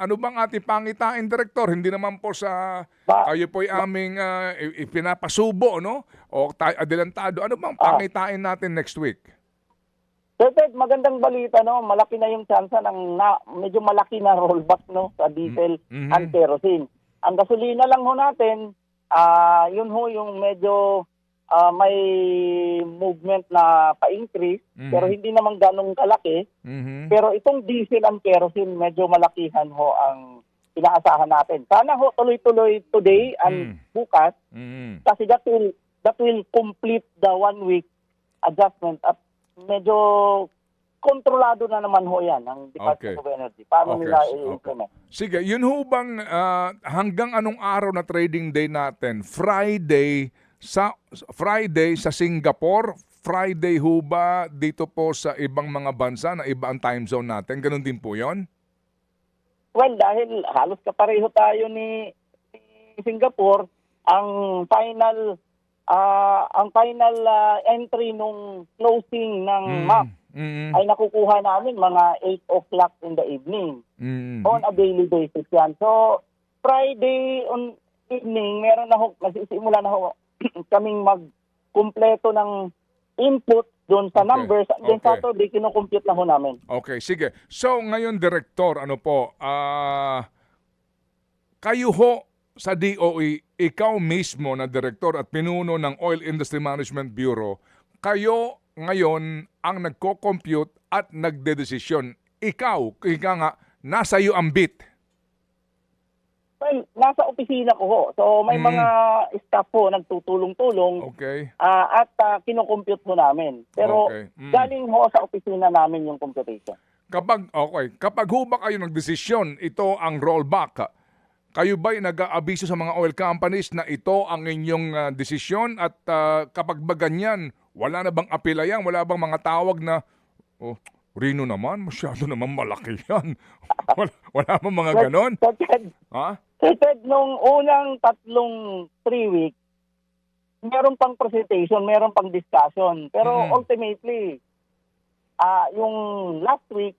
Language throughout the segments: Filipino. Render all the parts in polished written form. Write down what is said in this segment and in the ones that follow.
ano bang ating pangitain, Direktor? Hindi naman po sa kayo po'y aming ipinapasubo, no? O adelantado. Ano bang pangitain natin next week? Sir Ted, magandang balita, no? Malaki na yung tsansa ng medyo malaki na rollback, no, sa diesel and kerosene. Ang gasolina lang ho natin, yun ho yung medyo may movement na pa-increase, pero hindi naman ganong kalaki. Pero itong diesel and kerosene, medyo malakihan ho ang inaasahan natin. Sana ho tuloy-tuloy today and bukas, kasi that will complete the 1 week adjustment at medyo kontrolado na naman ho yan ng Department of Energy. Paano nila i-implement? Sige, yun ho bang hanggang anong araw na trading day natin? Friday sa Singapore, Friday ho ba dito po sa ibang mga bansa na iba ang time zone natin? Ganun din po yon? Well, dahil halos kapareho tayo ni Singapore, ang final entry nung closing ng map ay nakukuha namin mga 8 o'clock in the evening. On a daily basis yan. So, Friday on evening, meron na ho, nagsisimula na ho kaming magkumpleto ng input doon sa numbers. Then Saturday, kinukompute na ho namin. Okay, sige. So, ngayon, Direktor, ano po, kayo ho sa DOE, ikaw mismo na Direktor at pinuno ng Oil Industry Management Bureau, kayo ngayon ang nagko-compute at nagdedesisyon. Ikaw, ika nga, nasa iyo ang bit. Well, nasa opisina ko ho. So may mga staff po nagtutulong-tulong at kinocompute ho namin. Pero galing ho sa opisina namin yung computation. Kapag ho ba kayo nagdesisyon, ito ang rollback, kayo ba'y nag-aabiso sa mga oil companies na ito ang inyong desisyon at kapag ba ganyan, wala na bang apelayan? Wala bang mga tawag na, Rino naman, masyado naman malaki yan. wala bang mga ganon? Ted, nung unang 3 weeks, meron pang presentation, meron pang discussion. Pero ultimately, yung last week,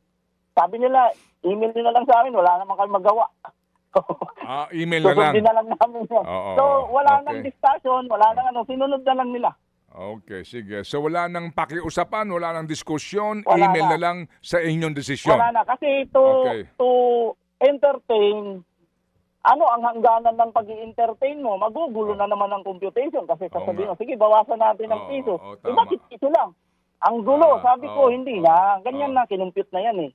sabi nila, email nila lang sa amin, wala naman kami magawa. Email na lang. Na lang namin yan. So, wala nang discussion, wala nang sinunod na lang nila. Okay, sige. So, wala nang pakiusapan, wala nang diskusyon, email na lang sa inyong desisyon. Wala na. Kasi to entertain, ang hangganan ng pag-i-entertain mo, magugulo na naman ang computation kasi sasabihin mo, sige, bawasan natin ng piso. Bakit piso lang? Ang gulo, sabi ko, hindi na. Ganyan na, kinumpute na yan eh.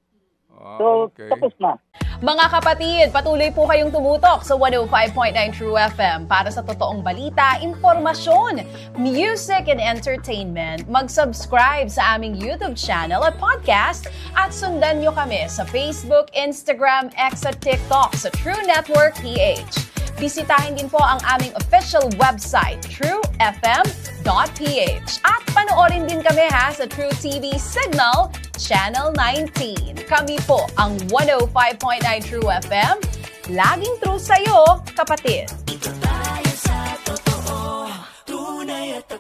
So, tapos na. Mga kapatid, patuloy po kayong tumutok sa 105.9 True FM para sa totoong balita, informasyon, music and entertainment. Mag-subscribe sa aming YouTube channel at podcast at sundan nyo kami sa Facebook, Instagram, X at TikTok sa True Network PH. Bisitahin din po ang aming official website, truefm.ph. At panoorin din kami sa True TV Signal, Channel 19. Kami po ang 105.9 True FM. Laging true sa'yo, kapatid. Ito tayo sa totoo, tunay at